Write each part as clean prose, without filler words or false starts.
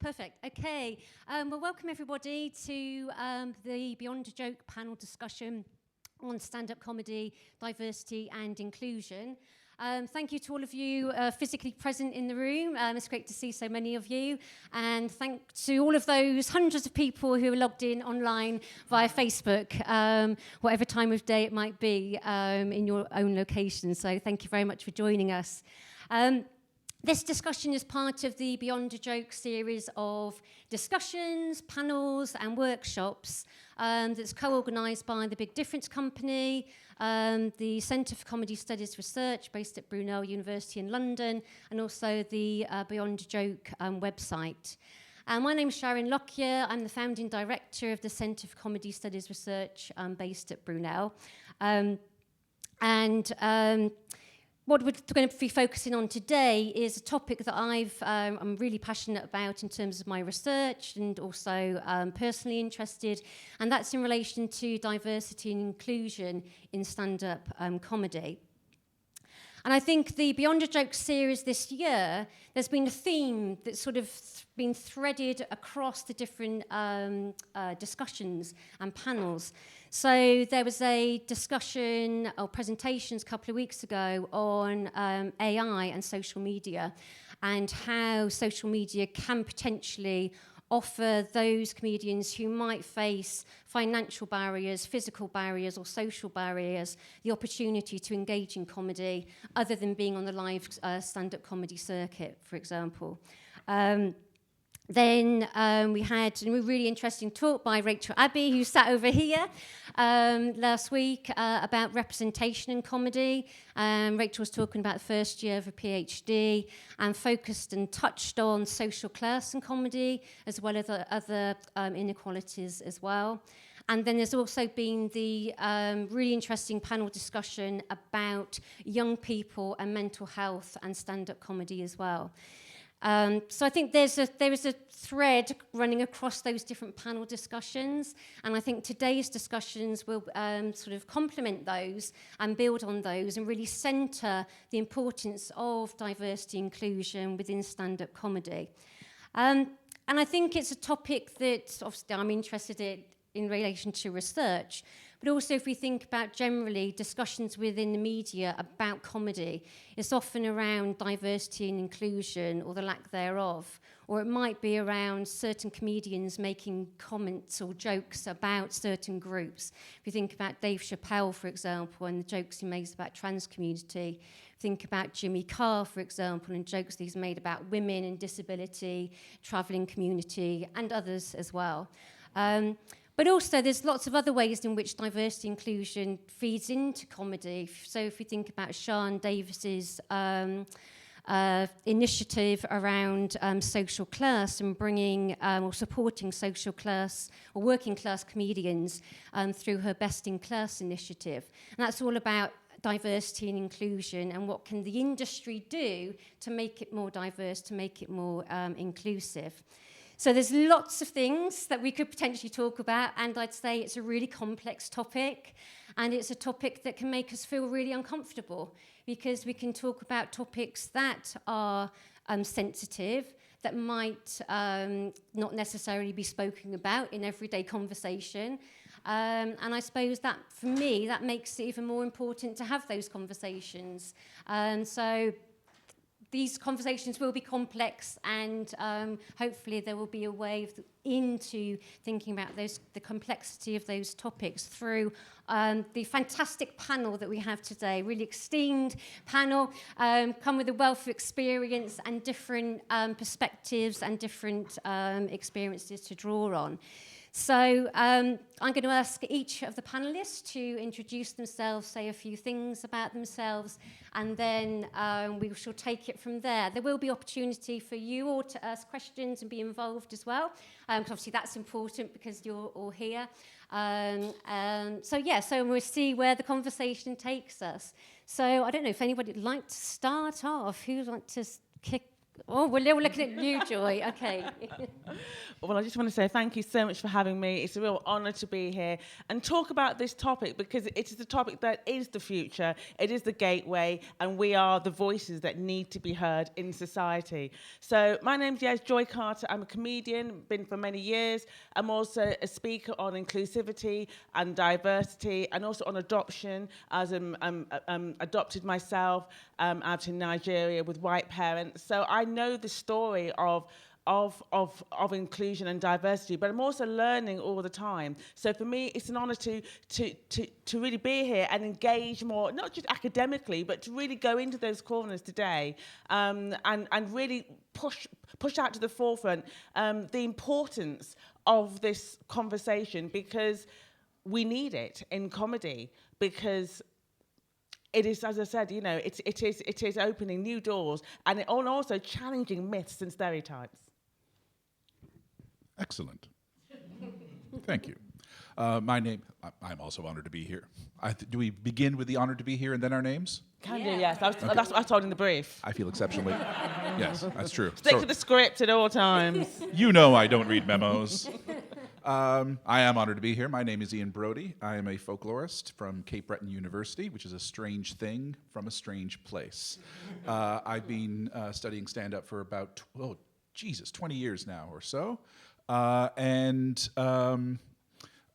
Perfect. Okay. Well, welcome everybody to the Beyond a Joke panel discussion on stand-up comedy, diversity and inclusion. Thank you to all of you physically present in the room. It's great to see so many of you. And thank to all of those hundreds of people who are logged in online via Facebook, whatever time of day it might be in your own location. So thank you very much for joining us. This discussion is part of the Beyond a Joke series of discussions, panels and workshops that's co-organised by the Big Difference Company, the Centre for Comedy Studies Research based at Brunel University in London, and also the Beyond a Joke website. My name is Sharon Lockyer. I'm the founding director of the Centre for Comedy Studies Research based at Brunel. What we're going to be focusing on today is a topic that I'm really passionate about in terms of my research and also personally interested, and that's in relation to diversity and inclusion in stand-up comedy. And I think the Beyond a Joke series this year, there's been a theme that's sort of been threaded across the different discussions and panels. So there was a discussion or presentations a couple of weeks ago on AI and social media and how social media can potentially offer those comedians who might face financial barriers, physical barriers or social barriers, the opportunity to engage in comedy other than being on the live stand-up comedy circuit, for example. Then we had a really interesting talk by Rachel Abbey, who sat over here last week about representation in comedy. Rachel was talking about the first year of a PhD and focused and touched on social class in comedy as well as other inequalities as well. And then there's also been the really interesting panel discussion about young people and mental health and stand-up comedy as well. So I think there is a thread running across those different panel discussions, and I think today's discussions will sort of complement those and build on those and really centre the importance of diversity inclusion within stand-up comedy. And I think it's a topic that obviously I'm interested in relation to research, but also if we think about generally discussions within the media about comedy, it's often around diversity and inclusion or the lack thereof, or it might be around certain comedians making comments or jokes about certain groups. If you think about Dave Chappelle, for example, and the jokes he makes about trans community, think about Jimmy Carr, for example, and jokes that he's made about women and disability, travelling community, and others as well. But also there's lots of other ways in which diversity inclusion feeds into comedy. So if we think about Sean Davis's initiative around social class and bringing or supporting social class or working class comedians through her Best in Class initiative. And that's all about diversity and inclusion and what can the industry do to make it more diverse, to make it more inclusive. So there's lots of things that we could potentially talk about, and I'd say it's a really complex topic, and it's a topic that can make us feel really uncomfortable because we can talk about topics that are sensitive, that might not necessarily be spoken about in everyday conversation. And I suppose that, for me, that makes it even more important to have those conversations. So these conversations will be complex, and hopefully there will be a way into thinking about the complexity of those topics through the fantastic panel that we have today. Really esteemed panel, come with a wealth of experience and different perspectives and different experiences to draw on. So I'm going to ask each of the panellists to introduce themselves, say a few things about themselves, and then we shall take it from there. There will be opportunity for you all to ask questions and be involved as well, because obviously that's important because you're all here. So we'll see where the conversation takes us. So I don't know if anybody would like to start off. Who would like to kick Oh, we're looking at you, Joy. Okay. Well, I just want to say thank you so much for having me. It's a real honour to be here and talk about this topic, because it is the topic that is the future. It is the gateway, and we are the voices that need to be heard in society. So my name's Joy Carter. I'm a comedian, been for many years. I'm also a speaker on inclusivity and diversity, and also on adoption, as I'm adopted myself out in Nigeria with white parents. So I know the story of inclusion and diversity, but I'm also learning all the time. So for me, it's an honour to really be here and engage more, not just academically, but to really go into those corners today, and really push out to the forefront the importance of this conversation, because we need it in comedy, because it is, as I said, it is opening new doors, and also challenging myths and stereotypes. Excellent. Thank you. I'm also honored to be here. Do we begin with the honor to be here and then our names? Can do, yes. That's what I told in the brief. I feel exceptionally. Yes, that's true. Stick to the script at all times. You know I don't read memos. I am honored to be here. My name is Ian Brodie. I am a folklorist from Cape Breton University, which is a strange thing from a strange place. I've been studying stand-up for about 20 years now or so. One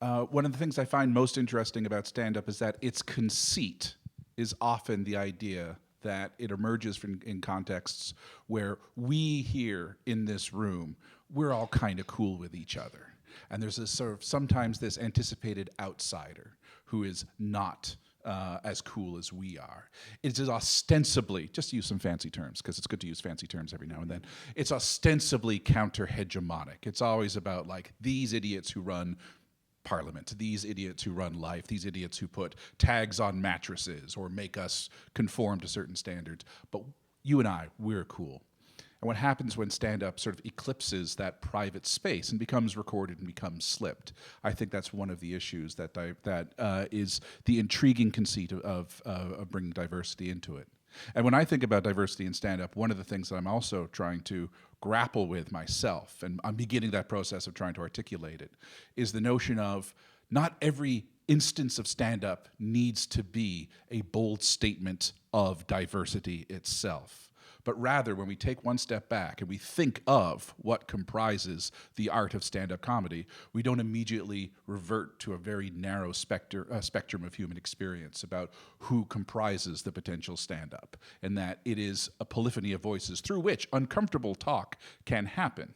of the things I find most interesting about stand-up is that its conceit is often the idea that it emerges in contexts where we here in this room, we're all kind of cool with each other. And there's this sort of sometimes this anticipated outsider who is not as cool as we are. It is ostensibly, just to use some fancy terms, because it's good to use fancy terms every now and then, it's ostensibly counter-hegemonic. It's always about like these idiots who run Parliament, these idiots who run life, these idiots who put tags on mattresses or make us conform to certain standards. But you and I, we're cool. And what happens when stand-up sort of eclipses that private space and becomes recorded and becomes slipped? I think that's one of the issues that is the intriguing conceit of bringing diversity into it. And when I think about diversity in stand-up, one of the things that I'm also trying to grapple with myself, and I'm beginning that process of trying to articulate it, is the notion of not every instance of stand-up needs to be a bold statement of diversity itself. But rather, when we take one step back and we think of what comprises the art of stand-up comedy, we don't immediately revert to a very narrow spectrum of human experience about who comprises the potential stand-up, and that it is a polyphony of voices through which uncomfortable talk can happen.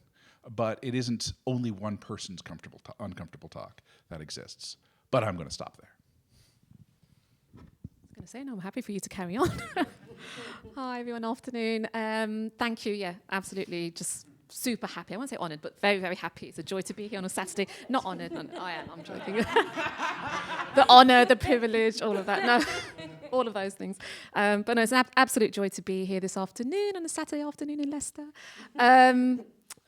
But it isn't only one person's uncomfortable talk that exists. But I'm going to stop there. I was going to say, no, I'm happy for you to carry on. Hi, everyone. Afternoon. Thank you. Yeah, absolutely. Just super happy. I won't say honoured, but very, very happy. It's a joy to be here on a Saturday. Not honoured. I am. I'm joking. The honour, the privilege, all of that. No, all of those things. But no, it's an absolute joy to be here this afternoon on a Saturday afternoon in Leicester.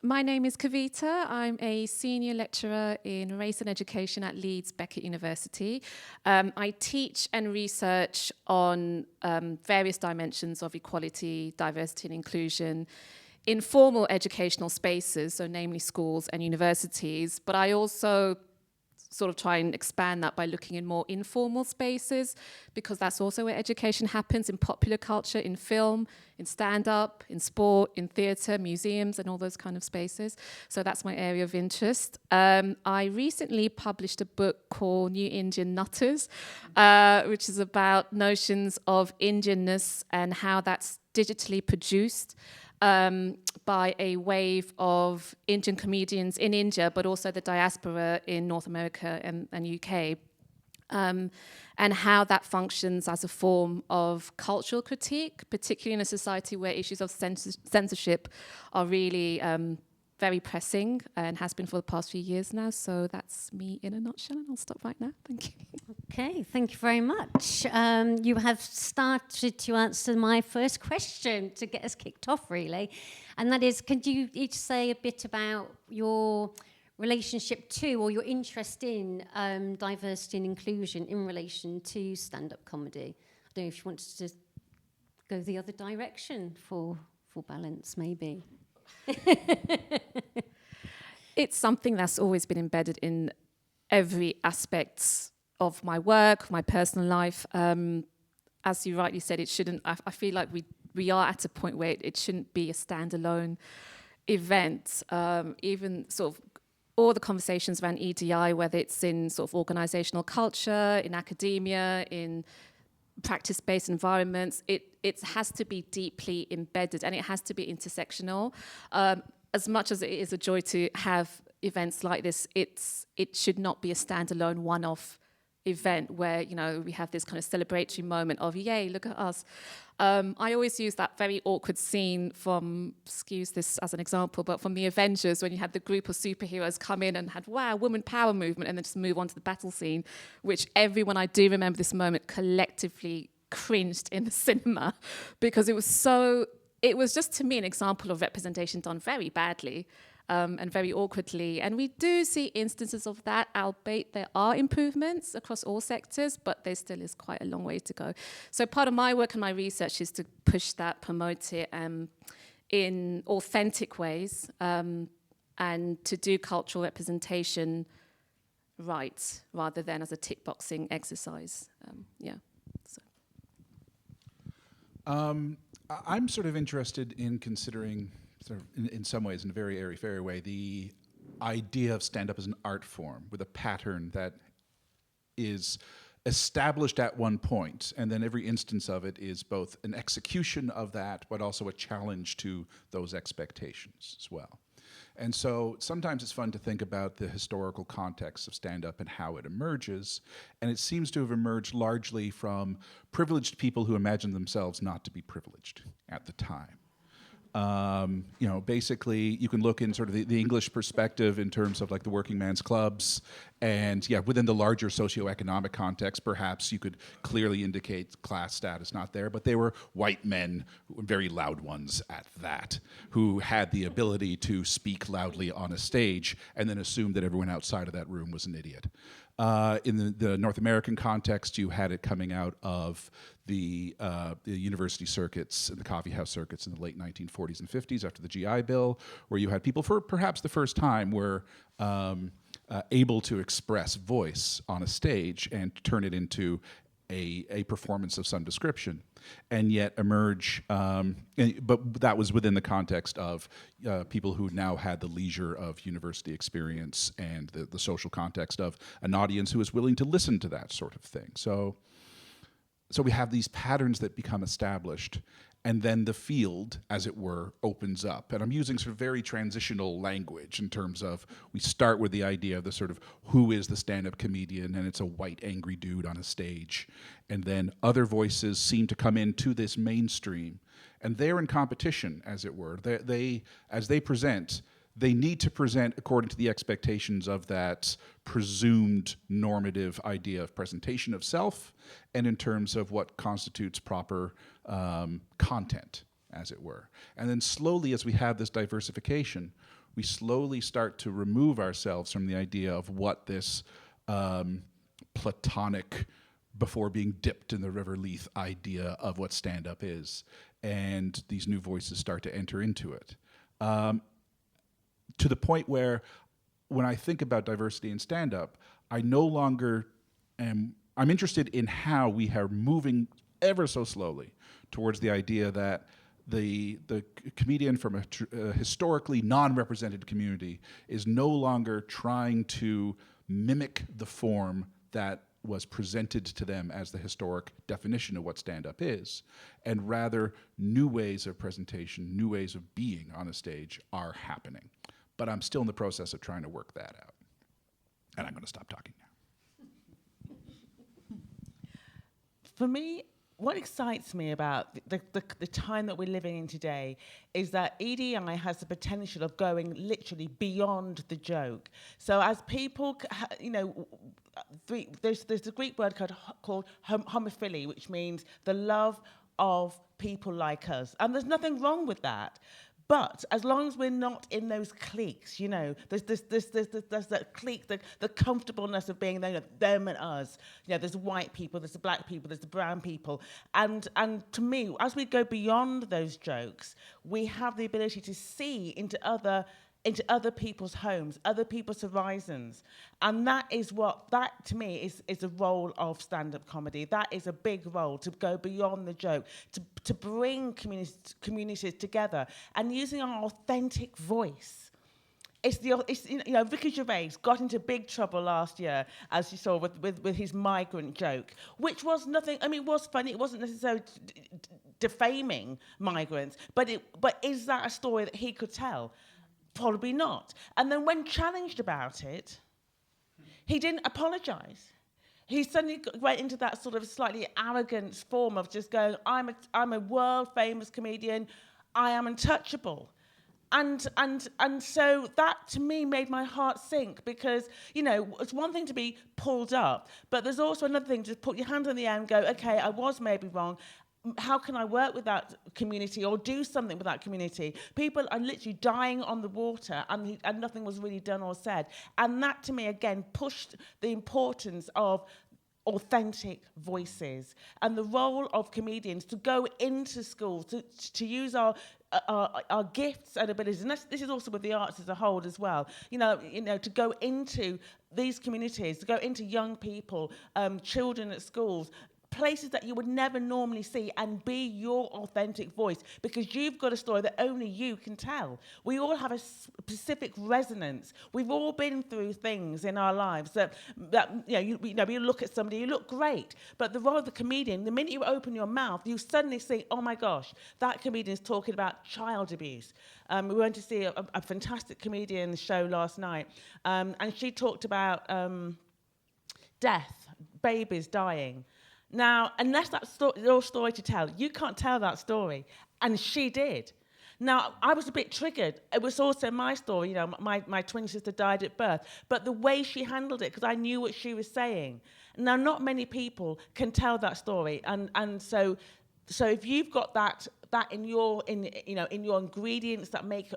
My name is Kavita. I'm a senior lecturer in race and education at Leeds Beckett University. I teach and research on various dimensions of equality, diversity and inclusion in formal educational spaces, so namely schools and universities, but I also sort of try and expand that by looking in more informal spaces, because that's also where education happens, in popular culture, in film, in stand-up, in sport, in theatre, museums, and all those kind of spaces. So that's my area of interest. I recently published a book called New Indian Nutters, which is about notions of Indianness and how that's digitally produced by a wave of Indian comedians in India, but also the diaspora in North America and UK, and how that functions as a form of cultural critique, particularly in a society where issues of censorship are really very pressing and has been for the past few years now. So that's me in a nutshell, and I'll stop right now. Thank you. Okay, thank you very much. You have started to answer my first question to get us kicked off, really. And that is, could you each say a bit about your relationship to, or your interest in, diversity and inclusion in relation to stand-up comedy? I don't know if you wanted to go the other direction for beautiful balance, maybe. It's something that's always been embedded in every aspect of my work, my personal life. As you rightly said, it shouldn't. I feel like we are at a point where it shouldn't be a standalone event. Even sort of all the conversations around EDI, whether it's in sort of organizational culture, in academia, in practice-based environments, it has to be deeply embedded and it has to be intersectional. As much as it is a joy to have events like this, it should not be a standalone one-off event where, you know, we have this kind of celebratory moment of, yay, look at us. I always use that very awkward scene from, excuse this as an example, but from the Avengers, when you had the group of superheroes come in and had, wow, woman power movement, and then just move on to the battle scene, which everyone, I do remember this moment, collectively cringed in the cinema because it was just, to me, an example of representation done very badly. And very awkwardly. And we do see instances of that, albeit there are improvements across all sectors, but there still is quite a long way to go. So part of my work and my research is to push that, promote it in authentic ways, and to do cultural representation right, rather than as a tick boxing exercise. So. I'm sort of interested in considering, sort of in some ways, in a very airy-fairy way, the idea of stand-up as an art form with a pattern that is established at one point, and then every instance of it is both an execution of that, but also a challenge to those expectations as well. And so sometimes it's fun to think about the historical context of stand-up and how it emerges, and it seems to have emerged largely from privileged people who imagine themselves not to be privileged at the time. Basically, you can look in sort of the English perspective in terms of like the working man's clubs, and within the larger socioeconomic context, perhaps you could clearly indicate class status not there, but they were white men, very loud ones at that, who had the ability to speak loudly on a stage and then assume that everyone outside of that room was an idiot. In the North American context, you had it coming out of the university circuits and the coffee house circuits in the late 1940s and 50s after the GI Bill, where you had people for perhaps the first time were able to express voice on a stage and turn it into a performance of some description, and yet emerge, but that was within the context of people who now had the leisure of university experience and the social context of an audience who was willing to listen to that sort of thing. So we have these patterns that become established, and then the field, as it were, opens up. And I'm using sort of very transitional language in terms of we start with the idea of the sort of who is the stand-up comedian, and it's a white, angry dude on a stage. And then other voices seem to come into this mainstream, and they're in competition, as it were. As they present, they need to present according to the expectations of that presumed normative idea of presentation of self, and in terms of what constitutes proper content, as it were. And then slowly, as we have this diversification, we slowly start to remove ourselves from the idea of what this Platonic, before being dipped in the river Leith idea of what stand-up is. And these new voices start to enter into it. To the point where, when I think about diversity in stand-up, I no longer I'm interested in how we are moving ever so slowly towards the idea that the comedian from a historically non-represented community is no longer trying to mimic the form that was presented to them as the historic definition of what stand-up is, and rather new ways of presentation, new ways of being on a stage are happening. But I'm still in the process of trying to work that out. And I'm going to stop talking now. For me, what excites me about the time that we're living in today is that EDI has the potential of going literally beyond the joke. So as people, there's a Greek word called homophily, which means the love of people like us. And there's nothing wrong with that. But as long as we're not in those cliques, you know, there's that clique, the comfortableness of being them and us. You know, there's the white people, there's the black people, there's the brown people. And to me, as we go beyond those jokes, we have the ability to see into other people's homes, other people's horizons. And that to me is a role of stand-up comedy. That is a big role, to go beyond the joke, to bring communities together, and using our authentic voice. Ricky Gervais got into big trouble last year, as you saw, with his migrant joke, which was nothing. I mean, it was funny. It wasn't necessarily defaming migrants, but is that a story that he could tell? Probably not. And then when challenged about it, he didn't apologise. He suddenly went into that sort of slightly arrogant form of just going, I'm a world famous comedian, I am untouchable. And so that to me made my heart sink, because, you know, it's one thing to be pulled up, but there's also another thing to put your hand on the air and go, okay, I was maybe wrong. How can I work with that community or do something with that community? People are literally dying on the water, and nothing was really done or said. And that, to me, again, pushed the importance of authentic voices and the role of comedians to go into schools, to use our gifts and abilities. And this is also with the arts as a whole as well. You know, to go into these communities, to go into young people, children at schools, places that you would never normally see, and be your authentic voice, because you've got a story that only you can tell. We all have a specific resonance. We've all been through things in our lives that you look at somebody, you look great, but the role of the comedian, the minute you open your mouth, you suddenly think, oh my gosh, that comedian is talking about child abuse. We went to see a fantastic comedian show last night, and she talked about death, babies dying. Now, unless that's your story to tell, you can't tell that story. And she did. Now, I was a bit triggered. It was also my story. You know, my twin sister died at birth. But the way she handled it, because I knew what she was saying. Now, not many people can tell that story. And so if you've got that in your ingredients that make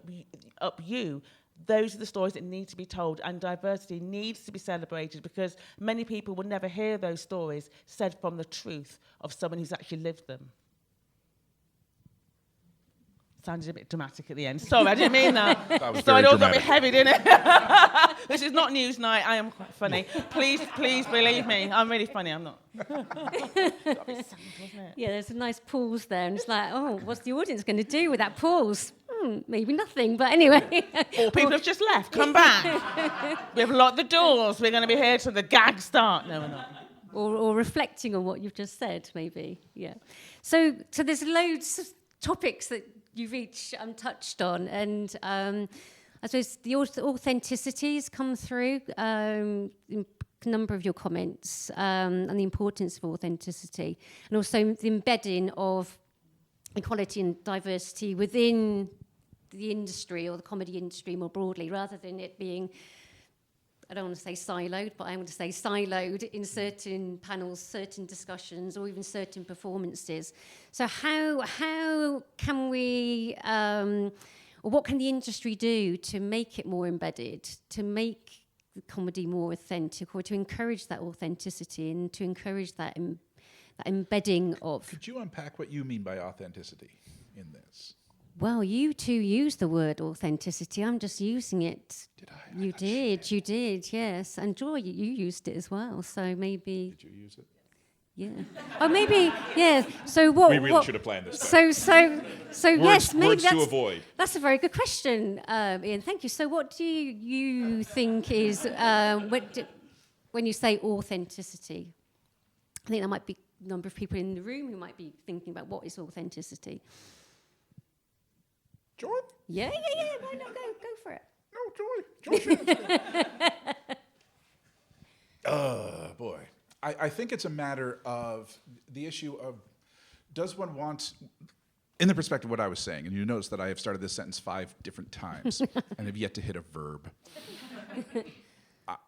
up you, those are the stories that need to be told, and diversity needs to be celebrated, because many people will never hear those stories said from the truth of someone who's actually lived them. Sounded a bit dramatic at the end. Sorry, I didn't mean that. That was So very it all got a dramatic. bit heavy, didn't it? This is not news night. I am quite funny. Please believe me. I'm really funny. I'm not. Got a bit sad, wasn't it? Yeah, there's a nice pause there, and it's like, oh, what's the audience going to do with that pause? Maybe nothing, but anyway. Or people have just left. Come back. We have locked the doors. We're going to be here till the gags start. No, we're not. Or reflecting on what you've just said, maybe. Yeah. So there's loads of topics that you've each touched on, and I suppose the authenticities come through in a number of your comments, and the importance of authenticity, and also the embedding of equality and diversity within the industry, or the comedy industry more broadly, rather than it being, I don't want to say siloed, but I want to say siloed in certain panels, certain discussions, or even certain performances. So how can we, or what can the industry do to make it more embedded, to make the comedy more authentic, or to encourage that authenticity and to encourage that embedding of... Could you unpack what you mean by authenticity in this? Well, you two used the word authenticity. I'm just using it. Did I? You did, yes. And Joy, you used it as well. So maybe... Did you use it? Yeah. Oh, maybe, yeah. So what... We really should have planned this. Time. So yes, maybe words that's... to avoid. That's a very good question, Ian. Thank you. So what do you think is... when you say authenticity? I think there might be a number of people in the room who might be thinking about what is authenticity. Joy? Yeah. Why not go for it? No, Joy. Joy should answer. Boy. I think it's a matter of the issue of, does one want, in the perspective of what I was saying, and you notice that I have started this sentence 5 different times and have yet to hit a verb.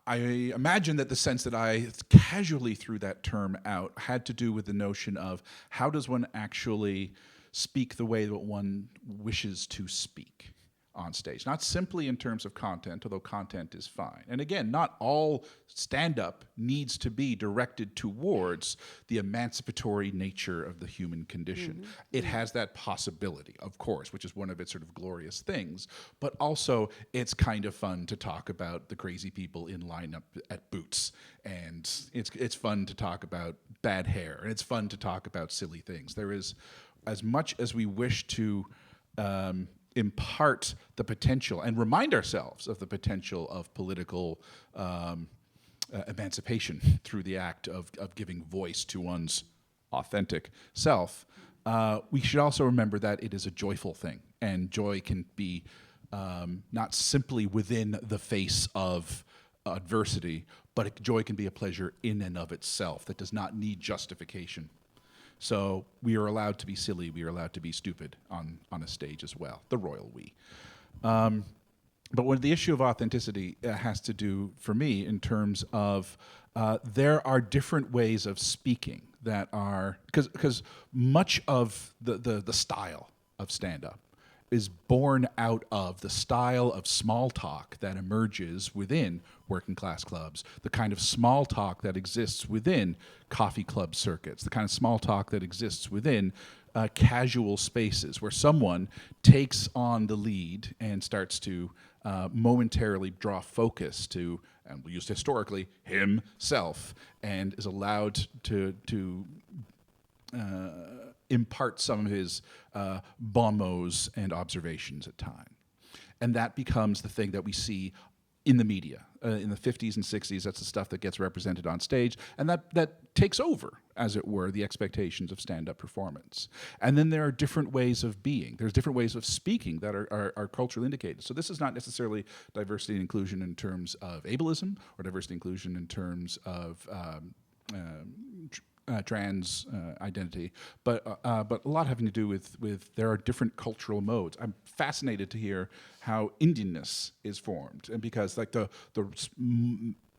I imagine that the sense that I casually threw that term out had to do with the notion of how does one actually speak the way that one wishes to speak on stage. Not simply in terms of content, although content is fine. And again, not all stand-up needs to be directed towards the emancipatory nature of the human condition. It has that possibility, of course, which is one of its sort of glorious things, but also it's kind of fun to talk about the crazy people in line up at Boots, and it's fun to talk about bad hair, and it's fun to talk about silly things. There is, as much as we wish to impart the potential and remind ourselves of the potential of political emancipation through the act of giving voice to one's authentic self, we should also remember that it is a joyful thing, and joy can be not simply within the face of adversity, but joy can be a pleasure in and of itself that does not need justification. So we are allowed to be silly, we are allowed to be stupid on a stage as well, the royal we. But when the issue of authenticity has to do, for me, in terms of there are different ways of speaking that are, because much of the style of stand-up is born out of the style of small talk that emerges within working class clubs, the kind of small talk that exists within coffee club circuits, the kind of small talk that exists within casual spaces where someone takes on the lead and starts to momentarily draw focus to, and we used historically, himself, and is allowed to impart some of his bon mots and observations at time. And that becomes the thing that we see in the media. In the 50s and 60s, that's the stuff that gets represented on stage, and that takes over, as it were, the expectations of stand-up performance. And then there are different ways of being. There's different ways of speaking that are culturally indicated. So this is not necessarily diversity and inclusion in terms of ableism, or diversity and inclusion in terms of trans identity, but a lot having to do with there are different cultural modes. I'm fascinated to hear how Indianness is formed, and because like the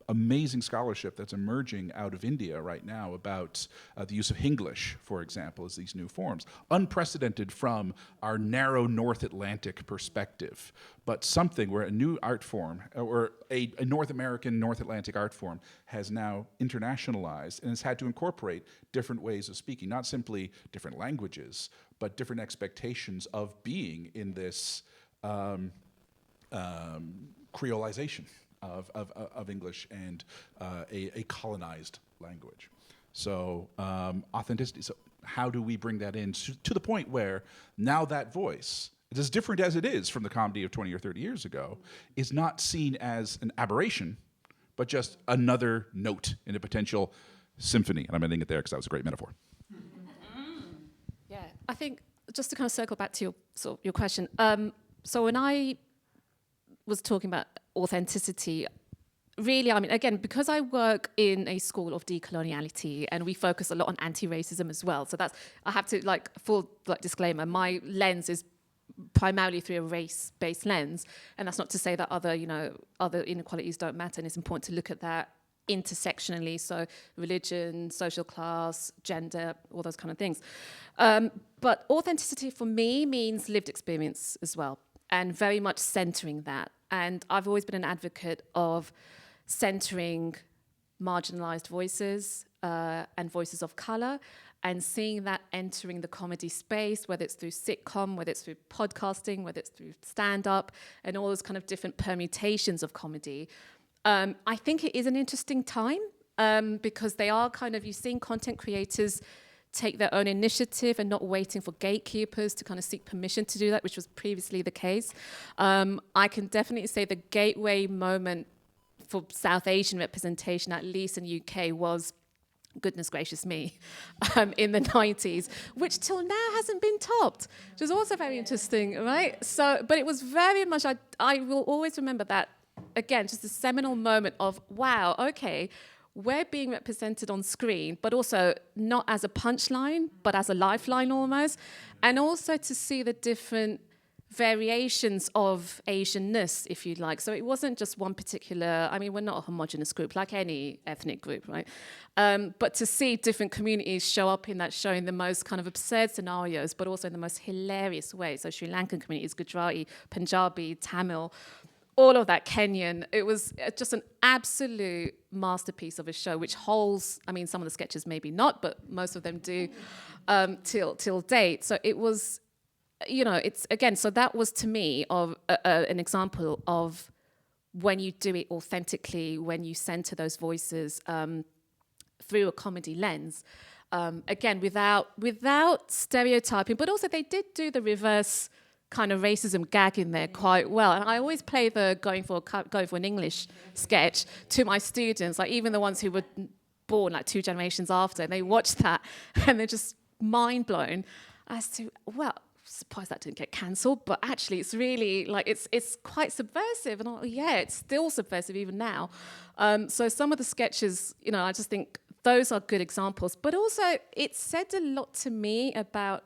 amazing scholarship that's emerging out of India right now about the use of Hinglish, for example, as these new forms, unprecedented from our narrow North Atlantic perspective, but something where a new art form, or a North American, North Atlantic art form, has now internationalized and has had to incorporate different ways of speaking, not simply different languages, but different expectations of being in this creolization of English and a colonized language. So authenticity. So how do we bring that in to the point where now that voice, it's as different as it is from the comedy of 20 or 30 years ago, is not seen as an aberration, but just another note in a potential symphony. And I'm ending it there because that was a great metaphor. Yeah, I think just to kind of circle back to your question. So when I was talking about authenticity, really, I mean, again, because I work in a school of decoloniality and we focus a lot on anti-racism as well. So that's, I have to, like, full disclaimer, my lens is primarily through a race-based lens. And that's not to say that other inequalities don't matter. And it's important to look at that intersectionally. So religion, social class, gender, all those kind of things. But authenticity for me means lived experience as well, and very much centering that. And I've always been an advocate of centering marginalized voices and voices of color, and seeing that entering the comedy space, whether it's through sitcom, whether it's through podcasting, whether it's through stand-up, and all those kind of different permutations of comedy. I think it is an interesting time because they are kind of, you're seeing content creators take their own initiative and not waiting for gatekeepers to kind of seek permission to do that, which was previously the case. I can definitely say the gateway moment for South Asian representation, at least in UK, was, goodness gracious me, in the 90s, which till now hasn't been topped, which is also very interesting, right? So, but it was very much, I will always remember that, again, just a seminal moment of, wow, okay, we're being represented on screen, but also not as a punchline, but as a lifeline almost. And also to see the different variations of Asianness, if you like. So it wasn't just one particular, I mean, we're not a homogenous group like any ethnic group, right? But to see different communities show up in that show in the most kind of absurd scenarios, but also in the most hilarious ways. So Sri Lankan communities, Gujarati, Punjabi, Tamil, all of that, Kenyan. It was just an absolute masterpiece of a show, which holds, I mean, some of the sketches maybe not, but most of them do till date. So it was, you know, it's, again, so that was to me of an example of when you do it authentically, when you center those voices through a comedy lens, again, without stereotyping, but also they did do the reverse kind of racism gag in there quite well. And I always play the going for an English sketch to my students, like even the ones who were born like 2 generations after, and they watch that and they're just mind blown as to, well, surprised that didn't get cancelled, but actually it's really like it's quite subversive. And I'm like, yeah, it's still subversive even now. So some of the sketches, you know, I just think those are good examples, but also it said a lot to me about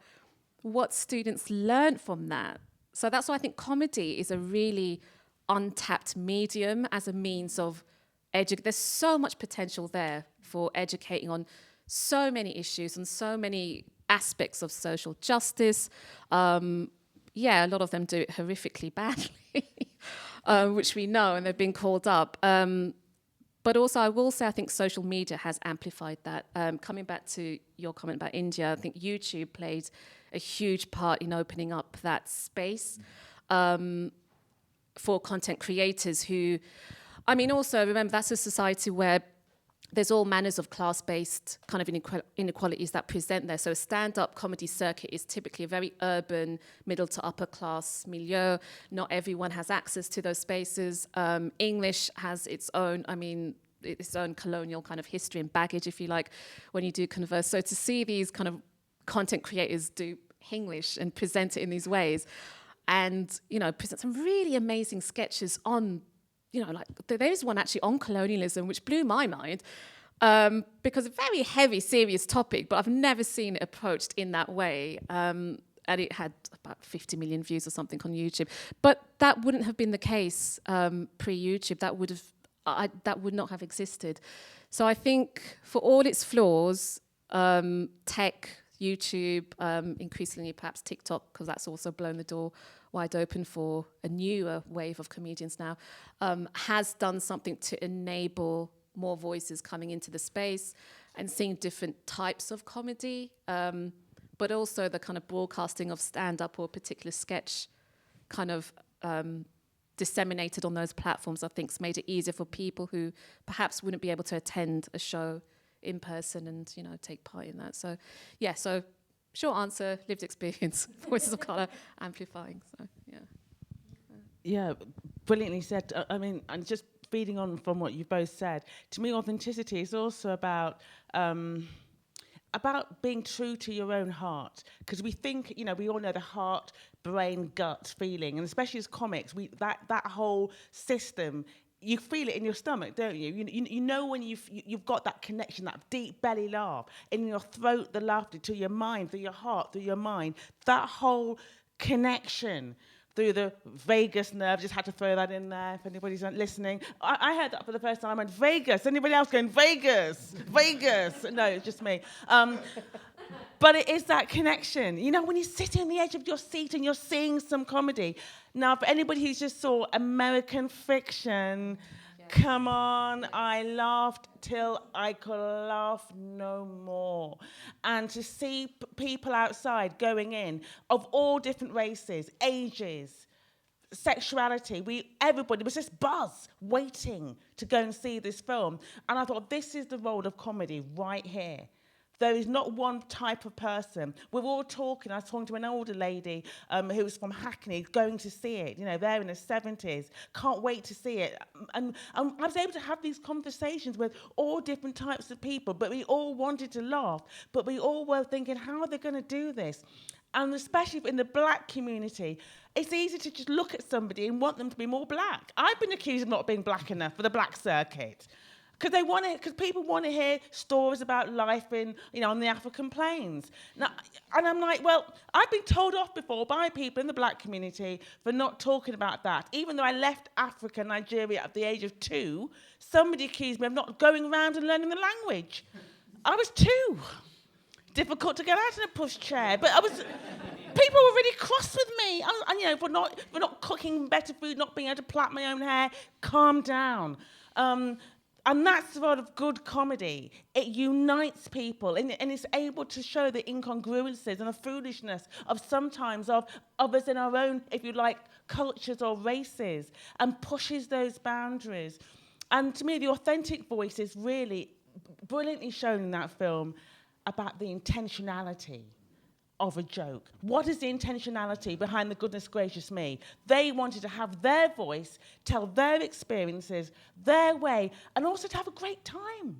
what students learn from that. So that's why I think comedy is a really untapped medium as a means of there's so much potential there for educating on so many issues and so many aspects of social justice. Yeah, a lot of them do it horrifically badly, which we know, and they've been called up. But also, I will say, I think social media has amplified that. Coming back to your comment about India, I think YouTube played a huge part in opening up that space for content creators who, I mean, also remember that's a society where there's all manners of class-based kind of inequalities that present there. So a stand-up comedy circuit is typically a very urban, middle to upper class milieu. Not everyone has access to those spaces. English has its own, I mean, its own colonial kind of history and baggage, if you like, when you do converse. So to see these kind of content creators do English and present it in these ways and, you know, present some really amazing sketches on, you know, like there's one actually on colonialism, which blew my mind because a very heavy, serious topic, but I've never seen it approached in that way. And it had about 50 million views or something on YouTube. But that wouldn't have been the case pre-YouTube. That would not have existed. So I think for all its flaws, tech, YouTube, increasingly perhaps TikTok, because that's also blown the door wide open for a newer wave of comedians now, has done something to enable more voices coming into the space and seeing different types of comedy, but also the kind of broadcasting of stand-up or a particular sketch kind of disseminated on those platforms, I think, has made it easier for people who perhaps wouldn't be able to attend a show in person and, you know, take part in that. So, yeah, so short answer, lived experience, voices of colour amplifying. So, yeah. Yeah, brilliantly said. I mean, and just feeding on from what you both said, to me, authenticity is also about being true to your own heart. Because we think, you know, we all know the heart, brain, gut feeling, and especially as comics, that whole system, you feel it in your stomach, don't you? You know when you've got that connection, that deep belly laugh, in your throat, the laughter, to your mind, through your heart, through your mind, that whole connection through the vagus nerve. Just had to throw that in there if anybody's listening. I heard that for the first time. I went, Vegas. Anybody else going, Vegas? Vegas? No, it's just me. But it is that connection. You know, when you're sitting on the edge of your seat and you're seeing some comedy. Now, for anybody who's just saw American Fiction, come on, I laughed till I could laugh no more. And to see people outside going in of all different races, ages, sexuality, everybody was just buzz waiting to go and see this film. And I thought, this is the role of comedy right here. There is not one type of person. We're all talking. I was talking to an older lady who was from Hackney, going to see it. You know, they're in their 70s. Can't wait to see it. And I was able to have these conversations with all different types of people, but we all wanted to laugh. But we all were thinking, how are they going to do this? And especially in the black community, it's easy to just look at somebody and want them to be more black. I've been accused of not being black enough for the black circuit. Because people want to hear stories about life on the African plains. Now, and I'm like, well, I've been told off before by people in the black community for not talking about that. Even though I left Africa, Nigeria at the age of 2, somebody accused me of not going around and learning the language. I was 2. Difficult to get out in a pushchair, but people were really cross with me, for not cooking better food, not being able to plait my own hair. Calm down. And that's sort of good comedy. It unites people, and it's able to show the incongruences and the foolishness of sometimes of us in our own, if you like, cultures or races, and pushes those boundaries. And to me, the authentic voice is really brilliantly shown in that film about the intentionality of a joke. What is the intentionality behind the goodness gracious me? They wanted to have their voice, tell their experiences, their way, and also to have a great time.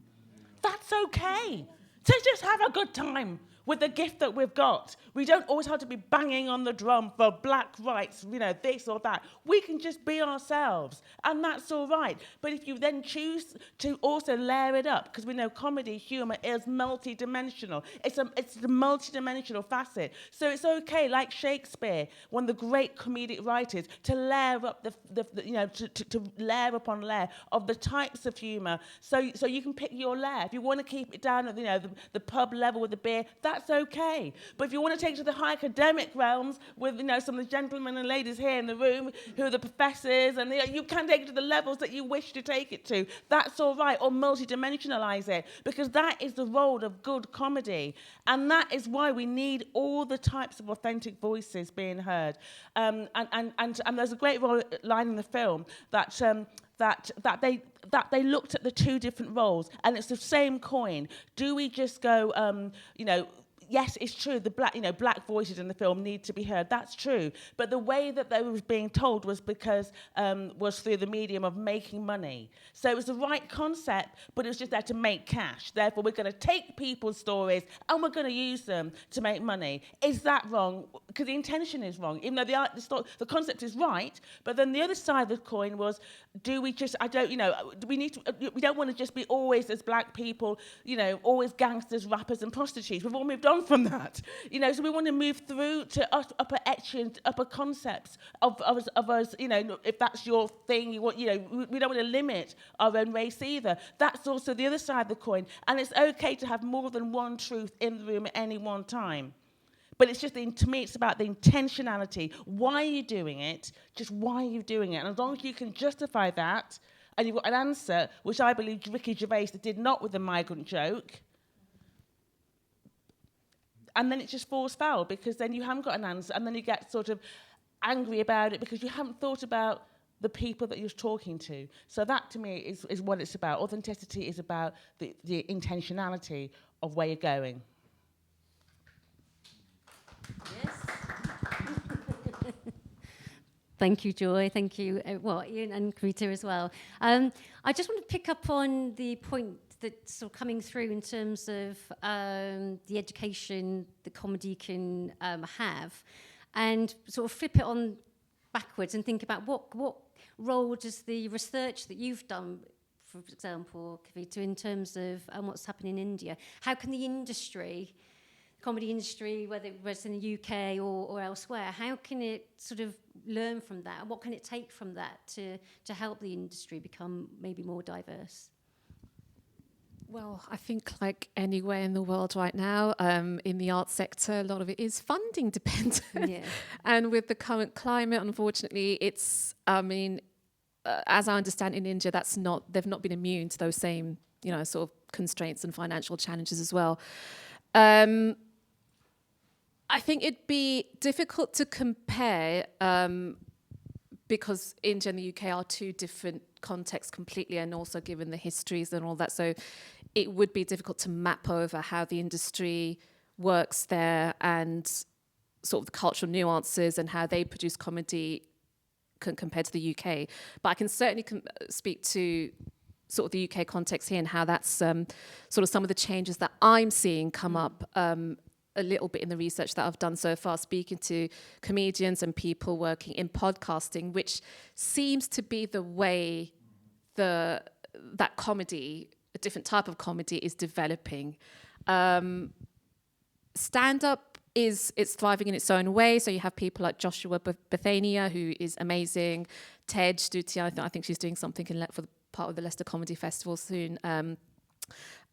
That's okay. So just have a good time with the gift that we've got. We don't always have to be banging on the drum for black rights, this or that. We can just be ourselves, and that's all right. But if you then choose to also layer it up, because we know comedy, humour is multi-dimensional. It's a multi-dimensional facet. So it's okay, like Shakespeare, one of the great comedic writers, to layer up to layer upon layer of the types of humour. So you can pick your layer. If you want to keep it down at the pub level with the beer, that's okay. But if you want to take it to the high academic realms with some of the gentlemen and ladies here in the room who are the professors, and you can take it to the levels that you wish to take it to, that's all right, or multi-dimensionalise it, because that is the role of good comedy. And that is why we need all the types of authentic voices being heard. And there's a great line in the film that they looked at the 2 different roles, and it's the same coin. Do we just go, yes, it's true, the black voices in the film need to be heard. That's true. But the way that they were being told was was through the medium of making money. So it was the right concept, but it was just there to make cash. Therefore, we're going to take people's stories and we're going to use them to make money. Is that wrong? Because the intention is wrong. Even though the concept is right, but then the other side of the coin was, do we just, we don't want to just be always, as black people, always gangsters, rappers and prostitutes. We've all moved on from that, so we want to move through to upper echelons, upper concepts of us, if that's your thing, we don't want to limit our own race either. That's also the other side of the coin, and it's okay to have more than one truth in the room at any one time. But it's just, to me, it's about the intentionality. Why are you doing it? Just why are you doing it? And as long as you can justify that, and you've got an answer, which I believe Ricky Gervais did not with the migrant joke, and then it just falls foul, because then you haven't got an answer, and then you get sort of angry about it because you haven't thought about the people that you're talking to. So that, to me, is what it's about. Authenticity is about the intentionality of where you're going. Yes. Thank you, Joy. Thank you, Ian and Rita as well. I just want to pick up on the point that's sort of coming through in terms of the education the comedy can have, and sort of flip it on backwards and think about what role does the research that you've done, for example, Kavita, in terms of what's happening in India, how can the industry, comedy industry, whether it's in the UK or elsewhere, how can it sort of learn from that? What can it take from that to help the industry become maybe more diverse? Well, I think like anywhere in the world right now, in the arts sector, a lot of it is funding dependent. Yeah. And with the current climate, unfortunately, it's, as I understand in India, they've not been immune to those same, sort of constraints and financial challenges as well. I think it'd be difficult to compare because India and the UK are 2 different contexts completely, and also given the histories and all that. So it would be difficult to map over how the industry works there and sort of the cultural nuances and how they produce comedy compared to the UK. But I can certainly speak to sort of the UK context here and how that's sort of some of the changes that I'm seeing come up a little bit in the research that I've done so far, speaking to comedians and people working in podcasting, which seems to be the way the that comedy, a different type of comedy, is developing. Stand-up it's thriving in its own way. So you have people like Joshua Bethania, who is amazing. Tej Dutia, I think she's doing something for the part of the Leicester Comedy Festival soon.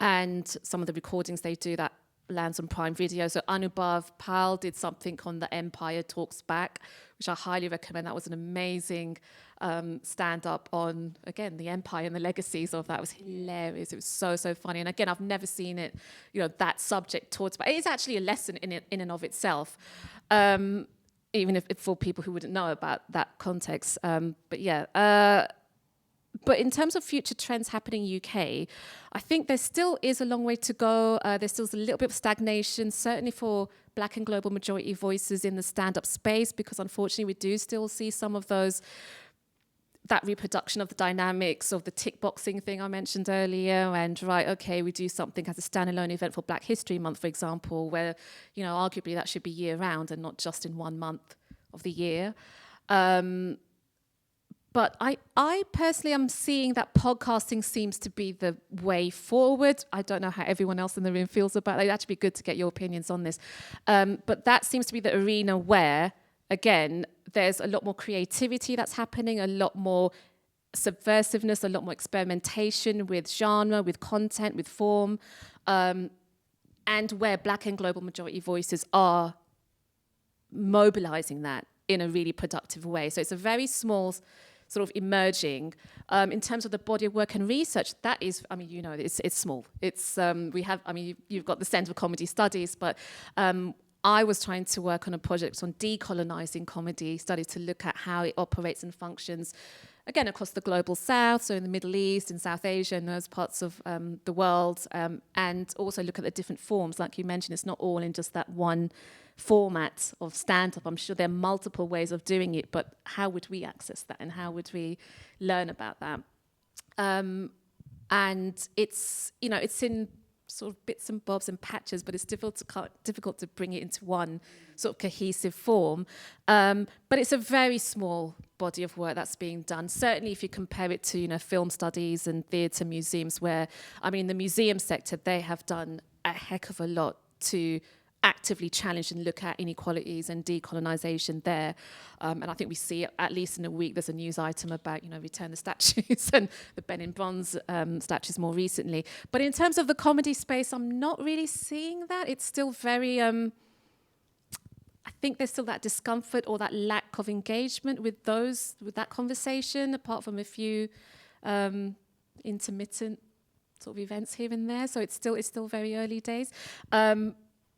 And some of the recordings they do that lands on Prime Video. So Anubhav Pal did something on The Empire Talks Back, which I highly recommend. That was an amazing stand-up on, again, the empire and the legacies of that. It was hilarious. It was so funny. And again, I've never seen it, that subject taught about. It is actually a lesson in and of itself, even if for people who wouldn't know about that context. But in terms of future trends happening in UK, I think there still is a long way to go. There's still a little bit of stagnation, certainly for Black and global majority voices in the stand-up space, because unfortunately we do still see some of that reproduction of the dynamics of the tick boxing thing I mentioned earlier. And we do something as a standalone event for Black History Month, for example, where, arguably that should be year round and not just in 1 month of the year. But I personally am seeing that podcasting seems to be the way forward. I don't know how everyone else in the room feels about it. It'd actually be good to get your opinions on this. But that seems to be the arena where, again, there's a lot more creativity that's happening, a lot more subversiveness, a lot more experimentation with genre, with content, with form, and where Black and global majority voices are mobilizing that in a really productive way. So it's a very small sort of emerging. In terms of the body of work and research, that is, it's small. It's you've got the Centre for Comedy Studies, but I was trying to work on a project on decolonizing comedy studies to look at how it operates and functions, again, across the global south, so in the Middle East, in South Asia, and those parts of the world, and also look at the different forms. Like you mentioned, it's not all in just that one format of stand-up. I'm sure there are multiple ways of doing it, but how would we access that and how would we learn about that? And it's in sort of bits and bobs and patches, but it's difficult to bring it into one sort of cohesive form. But it's a very small body of work that's being done. Certainly if you compare it to, film studies and theatre museums, where, the museum sector, they have done a heck of a lot to actively challenge and look at inequalities and decolonization there. And I think we see, at least in a week, there's a news item about, return the statues and the Benin Bronze statues more recently. But in terms of the comedy space, I'm not really seeing that. It's still very, I think there's still that discomfort or that lack of engagement with that conversation, apart from a few intermittent sort of events here and there. So it's still very early days.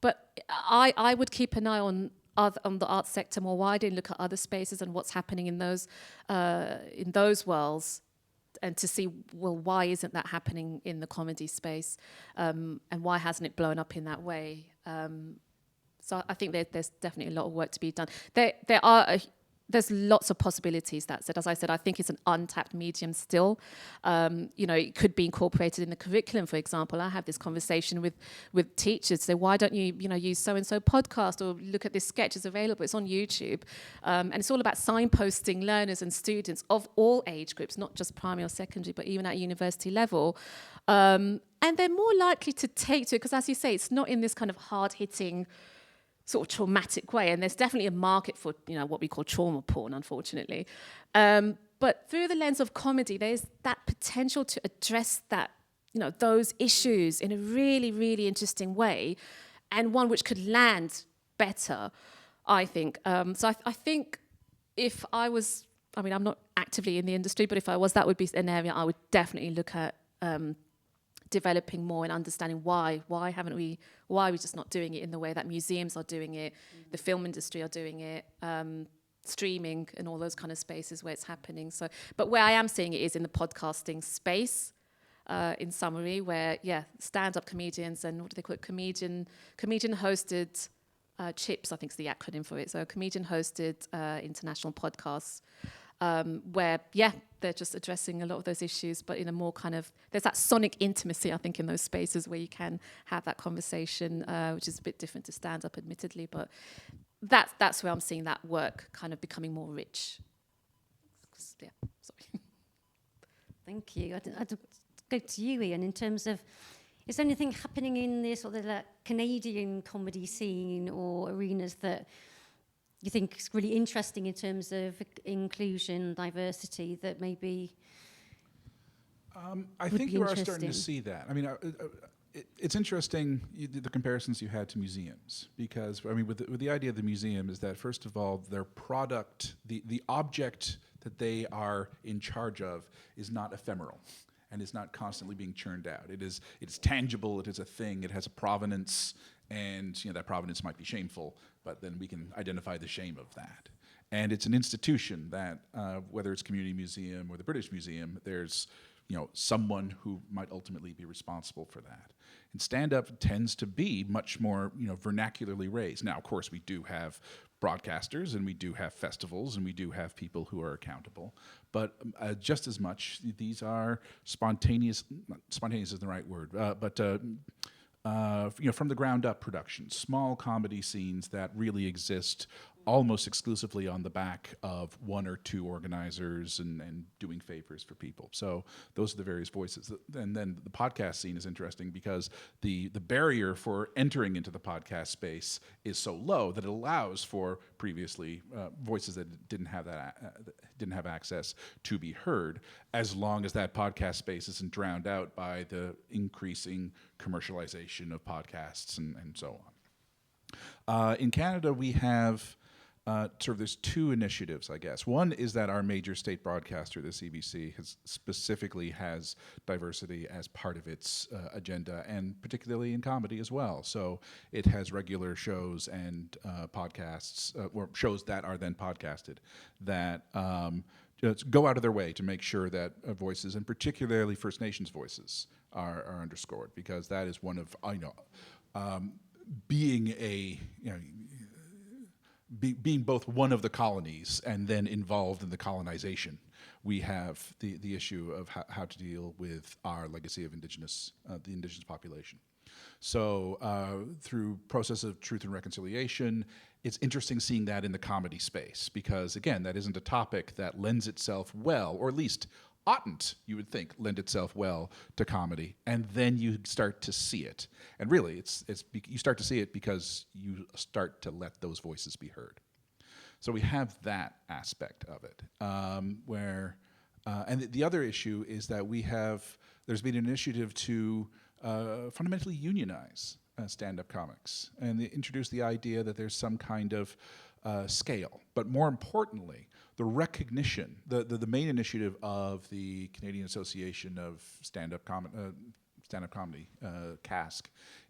But I would keep an eye on the arts sector more widely and look at other spaces and what's happening in those worlds, and to see, well, why isn't that happening in the comedy space, and why hasn't it blown up in that way? So I think there's definitely a lot of work to be done. There's lots of possibilities. That said, as I said, I think it's an untapped medium still. It could be incorporated in the curriculum, for example. I have this conversation with teachers. Say, why don't you, use so-and-so podcast, or look at this sketch, it's available, it's on YouTube. And it's all about signposting learners and students of all age groups, not just primary or secondary, but even at university level. And they're more likely to take to it, because as you say, it's not in this kind of hard-hitting, sort of traumatic way, and there's definitely a market for what we call trauma porn, unfortunately. But through the lens of comedy, there's that potential to address that, those issues in a really, really interesting way, and one which could land better, I think. So I think if I was, I'm not actively in the industry, but if I was, that would be an area I would definitely look at. Developing more and understanding why are we just not doing it in the way that museums are doing it, the film industry are doing it, streaming and all those kind of spaces where it's happening. So, but where I am seeing it is in the podcasting space, in summary, where stand-up comedians and what do they call it, comedian hosted CHIPS, I think is the acronym for it. So comedian hosted international podcasts. Where they're just addressing a lot of those issues, but in a more kind of, there's that sonic intimacy, I think, in those spaces where you can have that conversation, which is a bit different to stand up, admittedly, but that's where I'm seeing that work kind of becoming more rich. Yeah, sorry. Thank you. I'd go to you, Ian, in terms of, is there anything happening in this sort of Canadian comedy scene or arenas that you think is really interesting in terms of inclusion, diversity, that maybe I would think be you are starting to interesting? see that. I mean, it's interesting the comparisons you had to museums, because I mean, with the idea of the museum is that, first of all, their product, the object that they are in charge of, is not ephemeral and is not constantly being churned out. It's tangible. It is a thing. It has a provenance, and that provenance might be shameful, but then we can identify the shame of that. And it's an institution that, whether it's Community Museum or the British Museum, there's someone who might ultimately be responsible for that. And stand-up tends to be much more, vernacularly raised. Now, of course, we do have broadcasters, and we do have festivals, and we do have people who are accountable. But just as much, these are spontaneous. Spontaneous isn't the right word, but from the ground up productions, small comedy scenes that really exist almost exclusively on the back of one or two organizers and doing favors for people. So those are the various voices. And then the podcast scene is interesting because the barrier for entering into the podcast space is so low that it allows for previously voices that didn't have access to be heard, as long as that podcast space isn't drowned out by the increasing commercialization of podcasts and so on. In Canada, we have there's two initiatives, I guess. One is that our major state broadcaster, the CBC, specifically has diversity as part of its agenda, and particularly in comedy as well. So it has regular shows and podcasts, or shows that are then podcasted, that just go out of their way to make sure that voices, and particularly First Nations voices, are underscored, because that is one of, being a, being both one of the colonies and then involved in the colonization, we have the issue of how to deal with our legacy of the indigenous population. So through process of truth and reconciliation, it's interesting seeing that in the comedy space, because again, that isn't a topic that lends itself well, or at least oughtn't, you would think, lend itself well to comedy, and then you start to see it. And really, you start to see it because you start to let those voices be heard. So we have that aspect of it, and the other issue is that there's been an initiative to fundamentally unionize stand-up comics, and they introduce the idea that there's some kind of scale, but more importantly, the recognition, the main initiative of the Canadian Association of Stand-Up Comedy, CASC,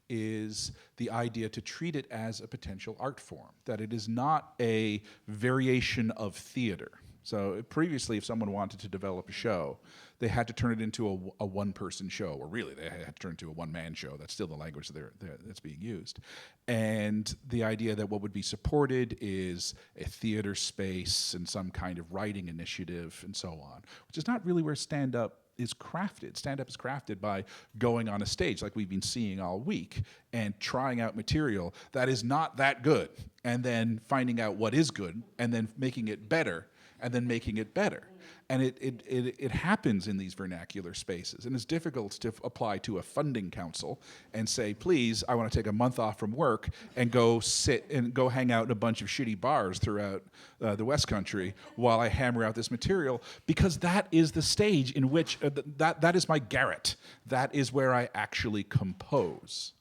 is the idea to treat it as a potential art form, that it is not a variation of theater. So previously, if someone wanted to develop a show, they had to turn it into a one-person show, or really, they had to turn it into a one-man show. That's still the language that's being used. And the idea that what would be supported is a theater space and some kind of writing initiative and so on, which is not really where stand-up is crafted. Stand-up is crafted by going on a stage, like we've been seeing all week, and trying out material that is not that good, and then finding out what is good, and then making it better, and then making it better. And it happens in these vernacular spaces, and it's difficult to apply to a funding council and say, please, I want to take a month off from work and go sit and go hang out in a bunch of shitty bars throughout the West Country while I hammer out this material, because that is the stage in which, that is my garret. That is where I actually compose.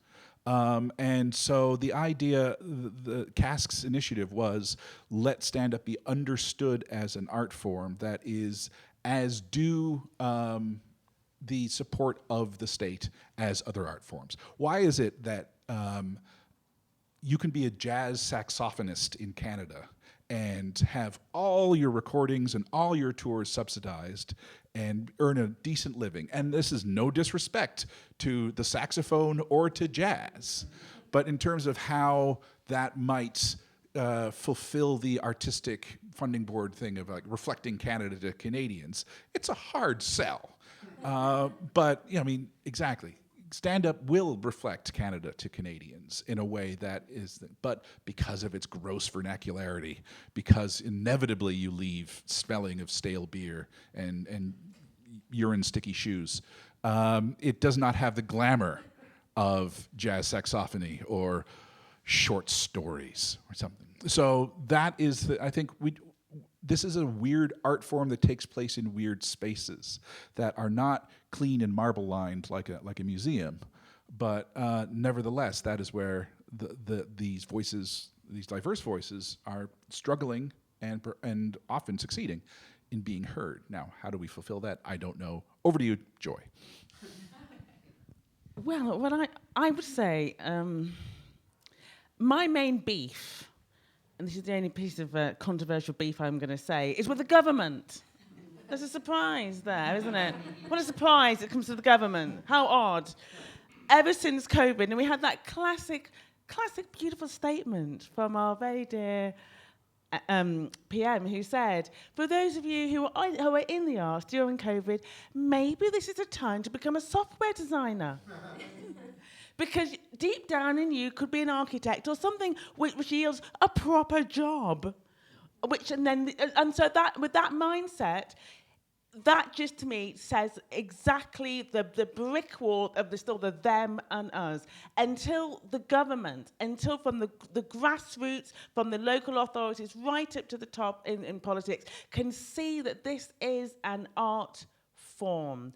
And so the idea, the CASC's initiative was, let stand-up be understood as an art form that is as due the support of the state as other art forms. Why is it that you can be a jazz saxophonist in Canada and have all your recordings and all your tours subsidized and earn a decent living? And this is no disrespect to the saxophone or to jazz, but in terms of how that might fulfill the artistic funding board thing of like reflecting Canada to Canadians, it's a hard sell. But exactly. Stand-up will reflect Canada to Canadians in a way that is, but because of its gross vernacularity, because inevitably you leave smelling of stale beer and urine sticky shoes. It does not have the glamour of jazz saxophony or short stories or something. So that is, I think this is a weird art form that takes place in weird spaces that are not clean and marble lined like a museum, but nevertheless, that is where these diverse voices, are struggling and often succeeding in being heard. Now, how do we fulfill that? I don't know. Over to you, Joy. Well, what I would say, my main beef, and this is the only piece of controversial beef I'm going to say, is with the government. There's a surprise there, isn't it? What a surprise it comes to the government. How odd. Ever since COVID, and we had that classic, beautiful statement from our very dear PM who said, for those of you who are in the arts during COVID, maybe this is a time to become a software designer. Because deep down in you could be an architect or something which yields a proper job. And so that with that mindset, that just to me says exactly the brick wall of the them and us. Until the government, until from the grassroots, from the local authorities right up to the top in politics, can see that this is an art form.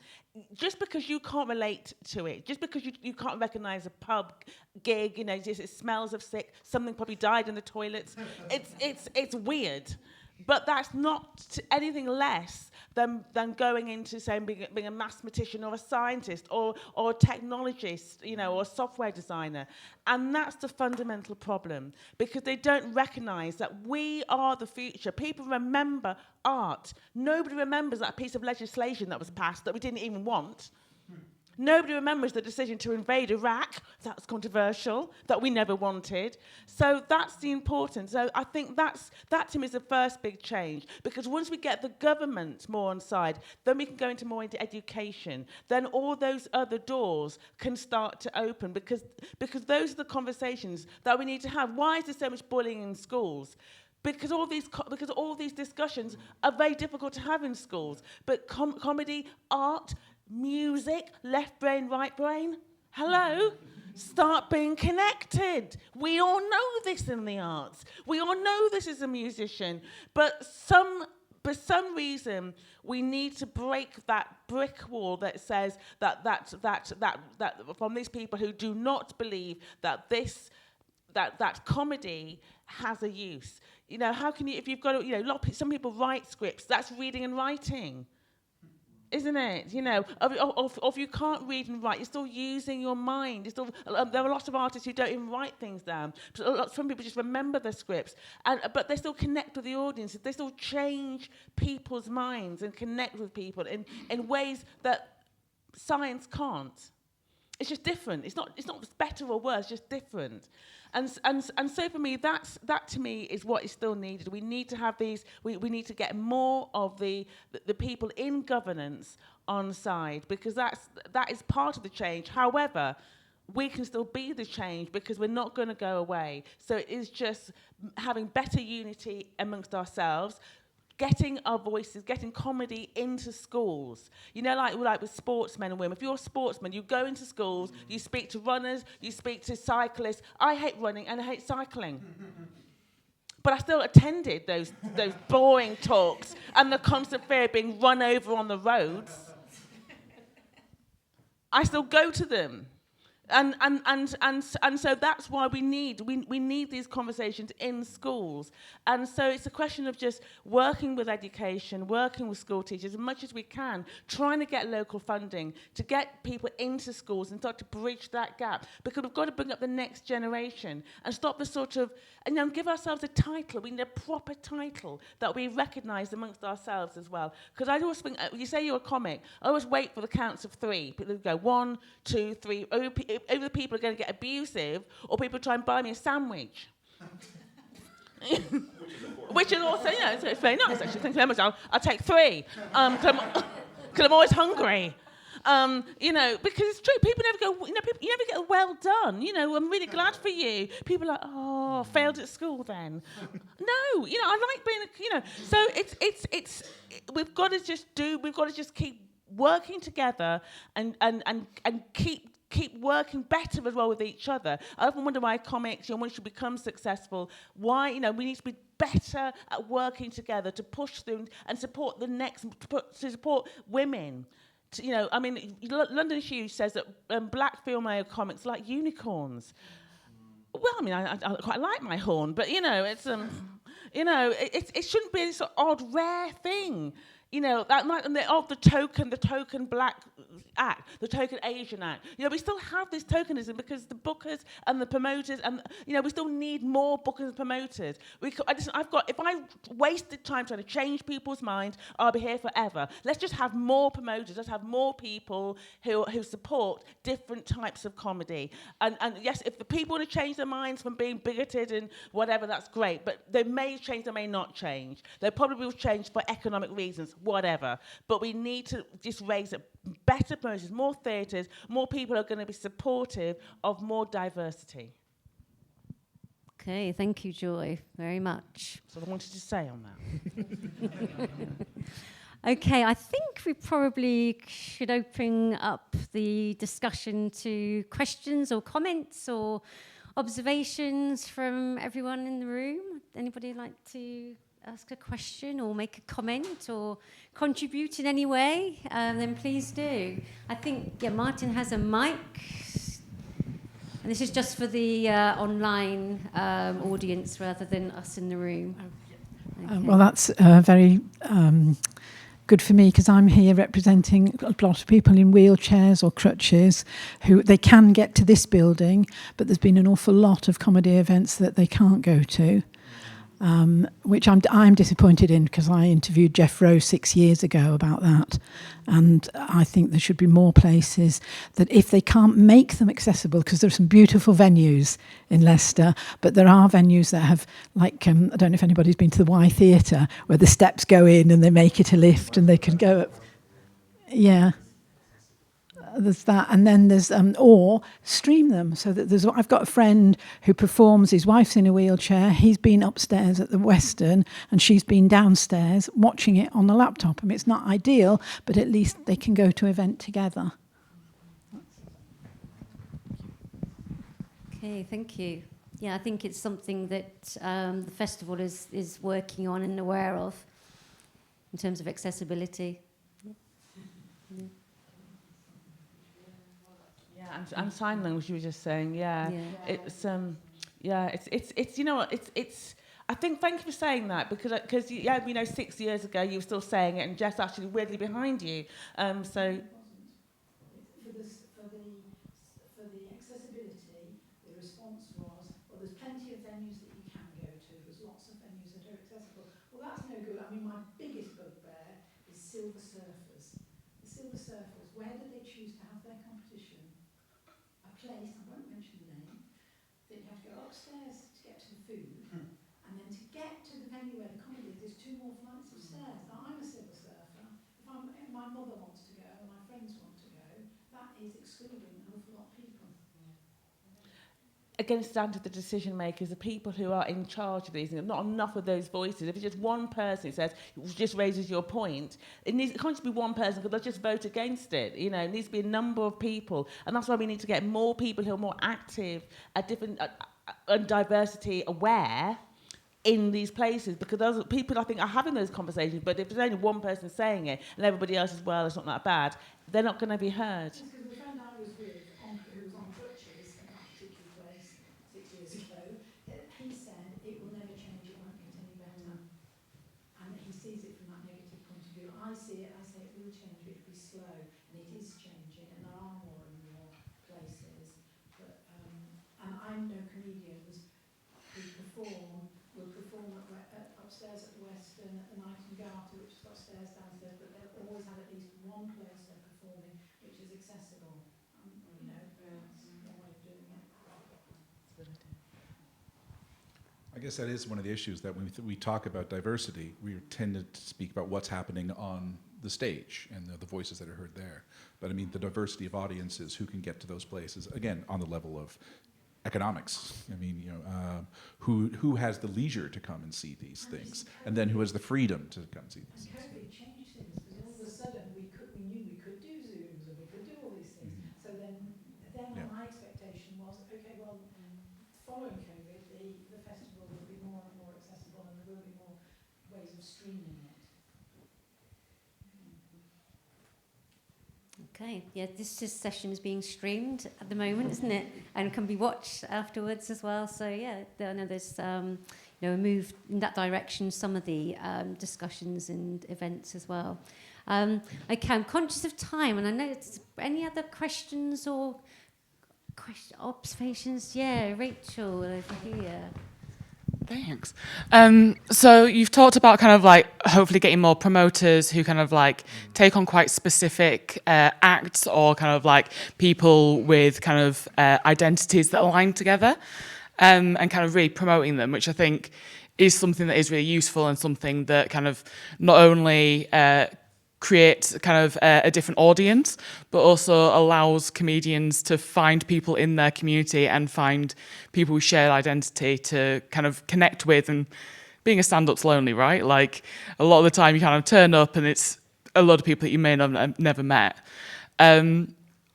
Just because you can't relate to it, just because you can't recognise a pub gig, just it smells of sick, something probably died in the toilets, it's weird. But that's not anything less than going into, say, being a mathematician or a scientist or a technologist, or a software designer. And that's the fundamental problem, because they don't recognise that we are the future. People remember art. Nobody remembers that piece of legislation that was passed that we didn't even want. Nobody remembers the decision to invade Iraq. That's controversial, that we never wanted. So that's the importance. So I think that to me is the first big change, because once we get the government more on side, then we can go more into education. Then all those other doors can start to open, because those are the conversations that we need to have. Why is there so much bullying in schools? Because all these discussions are very difficult to have in schools. But comedy, art, music, left brain, right brain, hello? Start being connected. We all know this in the arts. We all know this as a musician. But for some reason, we need to break that brick wall that says that from these people who do not believe that that comedy has a use. How can you, if you've got some people write scripts, that's reading and writing. Isn't it? Or if you can't read and write, you're still using your mind. There are a lot of artists who don't even write things down. Some people just remember their scripts, but they still connect with the audience. They still change people's minds and connect with people in ways that science can't. It's just different. It's not better or worse. It's just different. And so for me, that to me is what is still needed. We need to have these. We need to get more of the people in governance on side, because that is part of the change. However, we can still be the change, because we're not going to go away. So it is just having better unity amongst ourselves, getting our voices, getting comedy into schools. Like with sportsmen and women. If you're a sportsman, you go into schools, you speak to runners, you speak to cyclists. I hate running and I hate cycling. But I still attended those boring talks and the constant fear of being run over on the roads. I still go to them. And so that's why we need these conversations in schools. And so it's a question of just working with education, working with school teachers as much as we can, trying to get local funding to get people into schools and start to bridge that gap, because we've got to bring up the next generation and stop the sort of, and give ourselves a title. We need a proper title that we recognise amongst ourselves as well. Because I always think, you say you're a comic, I always wait for the counts of three. People go 1, 2, 3. Either people are going to get abusive, or people try and buy me a sandwich. Which is also, it's very nice actually. Thank you very much. I'll take 3, because I'm always hungry. Because it's true. People never go. You never get a well done. I'm really glad for you. People are like, oh, failed at school then. No, I like being. So it's we've got to just keep working together and keep working better as well with each other. I often wonder why comics, once you become successful, why, we need to be better at working together to push through and support to support women. London Hughes says that black female comics are like unicorns. Well, I quite like my horn, but it's it shouldn't be this odd, rare thing. That might, of the token black act, the token Asian act. We still have this tokenism because the bookers and the promoters, and we still need more bookers and promoters. If I wasted time trying to change people's minds, I'll be here forever. Let's just have more promoters. Let's have more people who support different types of comedy. And yes, if the people want to change their minds from being bigoted and whatever, that's great. But they may change, they may not change. They probably will change for economic reasons. Whatever, but we need to just raise it, better promotions, more theatres, more people are going to be supportive of more diversity. Okay, thank you, Joy, very much. That's what I wanted to say on that. Okay, I think we probably should open up the discussion to questions or comments or observations from everyone in the room. Anybody like to ask a question or make a comment or contribute in any way, then please do. I think, Martin has a mic. And this is just for the online audience rather than us in the room. Okay. Well, that's very good for me because I'm here representing a lot of people in wheelchairs or crutches who they can get to this building, but there's been an awful lot of comedy events that they can't go to. Which I'm disappointed in because I interviewed Jeff Rowe 6 years ago about that, and I think there should be more places that if they can't make them accessible, because there are some beautiful venues in Leicester, but there are venues that have, like, I don't know if anybody's been to the Y Theatre, where the steps go in and they make it a lift and they can go up. Yeah. There's that, and then there's or stream them so that I've got a friend who performs. His wife's in a wheelchair. He's been upstairs at the Western, and she's been downstairs watching it on the laptop. I mean, it's not ideal, but at least they can go to an event together. Okay, thank you. Yeah, I think it's something that the festival is working on and aware of in terms of accessibility. Yeah. And sign language, you were just saying, it's I think, thank you for saying that, because 6 years ago you were still saying it, and Jess actually weirdly behind you, so. For the accessibility, the response was, well, there's plenty of venues that you can go to. There's lots of venues that are accessible. Well, that's no good. I mean, my biggest bugbear is Silver Surfers. The Silver Surfers, where did they choose to have their competition? A place, I won't mention the name, that you have to go upstairs to get to the food, and then to get to the venue where the comedy is, there's 2 more flights of stairs. Now, I'm a Silver Surfer. If my mother wants to go and my friends want to go, that is excluding an awful lot of people. Again, it's down to the decision makers, the people who are in charge of these. Not enough of those voices. If it's just one person who says, just raises your point, it can't just be one person because they'll just vote against it. It needs to be a number of people. And that's why we need to get more people who are more active, and diversity aware in these places, because those people, I think, are having those conversations, but if there's only one person saying it and everybody else is, well, it's not that bad, they're not going to be heard. Because the friend I was with, who was on crutches in that particular place 6 years ago, he said it will never change, it won't get any better. And he sees it from that negative point of view. I see it, I say it will change, but it'll be slow, and it is changing, and there are more and more places. But, and I know comedians who will perform upstairs at the Western, at the Knight and Garter, which has got stairs downstairs, but they'll always have at least one place they're performing which is accessible. That's one way of doing it. I guess that is one of the issues, that when we talk about diversity, we tend to speak about what's happening on the stage and the voices that are heard there. But I mean, the diversity of audiences, who can get to those places, again, on the level of economics. I mean, who has the leisure to come and see these things, and then who has the freedom to come see these things. COVID changed things, because all of a sudden we knew we following COVID, the festival will be more and more accessible, and there will be more ways of streaming it. Okay, yeah, this session is being streamed at the moment, isn't it? And can be watched afterwards as well. So yeah, I know there's a move in that direction. Some of the discussions and events as well. Okay, I'm conscious of time, and I know it's any other questions or observations. Yeah, Rachel over here. Thanks. So you've talked about kind of like hopefully getting more promoters who kind of like take on quite specific acts, or kind of like people with kind of identities that align together, and kind of really promoting them, which I think is something that is really useful, and something that kind of not only creates kind of a different audience, but also allows comedians to find people in their community and find people with shared identity to kind of connect with. And being a stand-up's lonely, right? Like a lot of the time you kind of turn up and it's a lot of people that you may not have never met. I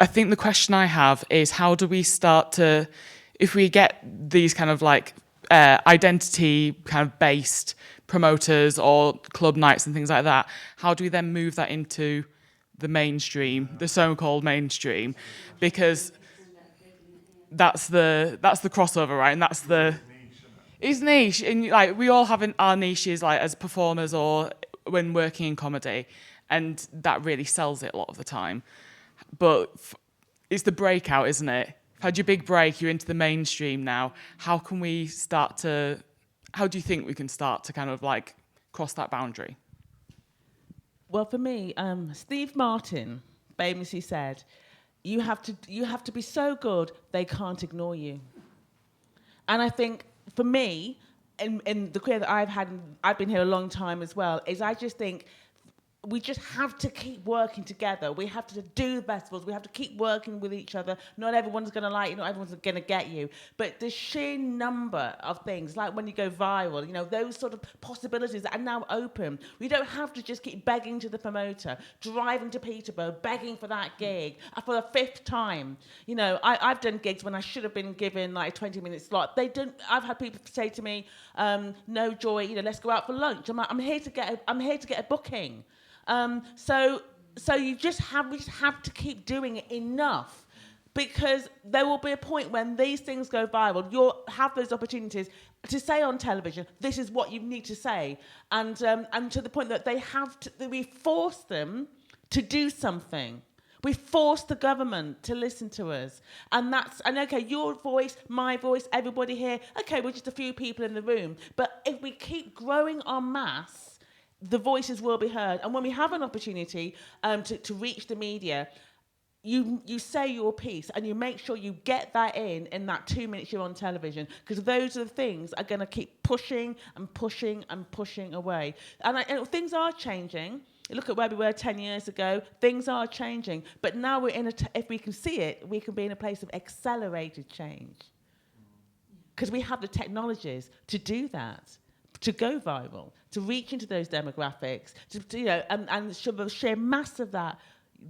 think the question I have is, how do we start to, if we get these kind of like identity kind of based promoters or club nights and things like that, how do we then move that into the mainstream, the so-called mainstream? Because that's the crossover, right? And that's the it's niche, and like we all have our niches, like as performers or when working in comedy, and that really sells it a lot of the time. But it's the breakout, isn't it? You've had your big break, you're into the mainstream now. How do you think we can start to kind of like cross that boundary? Well, for me, Steve Martin famously said, you have to be so good they can't ignore you. And I think for me, in the career that I've had, I've been here a long time as well, is I just think we just have to keep working together. We have to do festivals. We have to keep working with each other. Not everyone's going to like you. Not everyone's going to get you. But the sheer number of things, like when you go viral, those sort of possibilities that are now open. We don't have to just keep begging to the promoter, driving to Peterborough, begging for that gig for the 5th time. I've done gigs when I should have been given like a 20-minute slot. They don't. I've had people say to me, "No, Joy, let's go out for lunch." I'm like, I'm here to get a booking. So we just have to keep doing it enough, because there will be a point when these things go viral. You'll have those opportunities to say on television, this is what you need to say, and to the point that we force them to do something. We force the government to listen to us, and okay, your voice, my voice, everybody here. Okay, we're just a few people in the room, but if we keep growing en masse, the voices will be heard. And when we have an opportunity to reach the media, you say your piece and you make sure you get that in that 2 minutes you're on television, because those are the things are going to keep pushing and pushing and pushing away. And things are changing. Look at where we were 10 years ago. Things are changing. But now we're if we can see it, we can be in a place of accelerated change. Because we have the technologies to do that, to go viral, to reach into those demographics, and the sheer mass of that,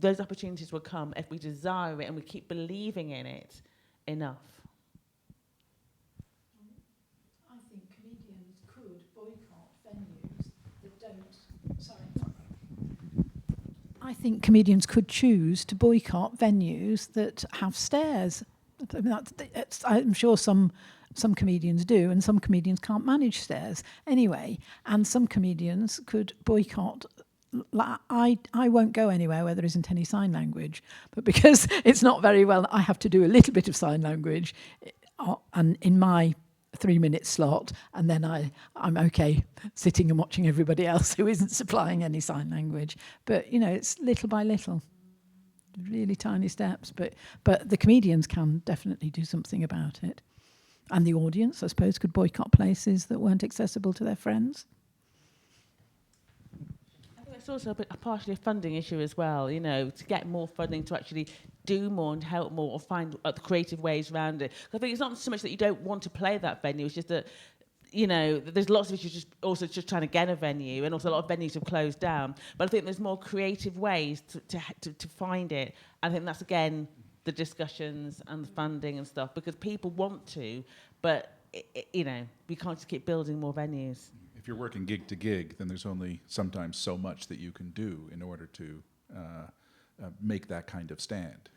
those opportunities will come if we desire it and we keep believing in it enough. I think comedians could boycott venues that don't. Sorry. I think comedians could choose to boycott venues that have stairs. I'm sure some comedians do, and some comedians can't manage stairs anyway. And some comedians could boycott. I won't go anywhere where there isn't any sign language, but because it's not very well, I have to do a little bit of sign language, and in my 3-minute slot, and then I'm okay sitting and watching everybody else who isn't supplying any sign language. But it's little by little, really tiny steps. But the comedians can definitely do something about it. And the audience, I suppose, could boycott places that weren't accessible to their friends. I think it's also partially a funding issue as well, to get more funding to actually do more and help more, or find creative ways around it. I think it's not so much that you don't want to play that venue, it's just that, there's lots of issues just trying to get a venue, and also a lot of venues have closed down. But I think there's more creative ways to find it. I think that's, again, the discussions and the funding and stuff, because people want to, but we can't just keep building more venues. If you're working gig to gig, then there's only sometimes so much that you can do in order to make that kind of stand.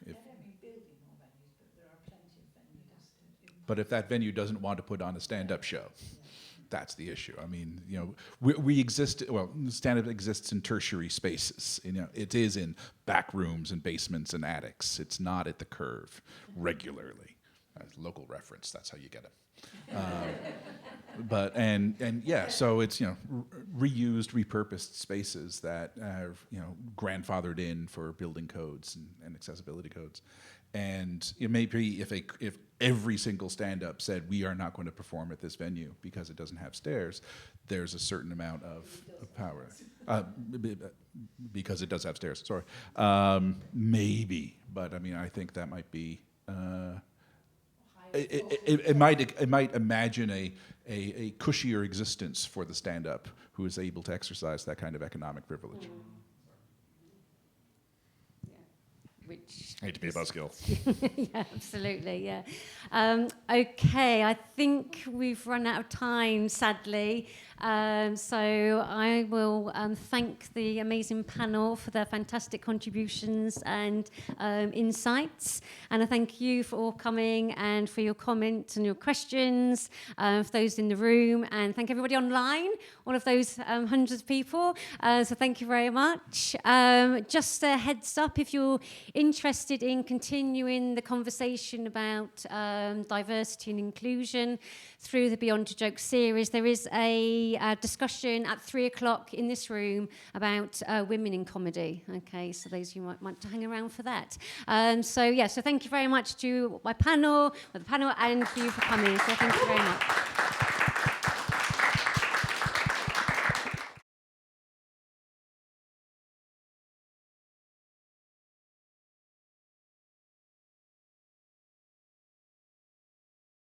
But if that venue doesn't want to put on a stand-up show, that's the issue. I mean, we exist. Well, stand-up exists in tertiary spaces. It is in back rooms and basements and attics. It's not at the Curve regularly. Local reference. That's how you get it. So it's reused, repurposed spaces that are grandfathered in for building codes and accessibility codes. And it may be if every single stand-up said we are not going to perform at this venue because it doesn't have stairs, there's a certain amount of power. Because it does have stairs. Sorry, maybe, but I mean I think that might be. It might imagine a cushier existence for the stand-up who is able to exercise that kind of economic privilege. Which I hate to be a buzzkill. yeah, absolutely, yeah. Okay, I think we've run out of time, sadly. So I will thank the amazing panel for their fantastic contributions and insights. And I thank you for all coming and for your comments and your questions, for those in the room. And thank everybody online, all of those hundreds of people. So thank you very much. Just a heads up, if you're interested in continuing the conversation about diversity and inclusion through the Beyond a Joke series, there is a discussion at 3:00 in this room about women in comedy. Okay, so those of you might want to hang around for that. So thank you very much to my panel, and for you for coming. So thank you very much.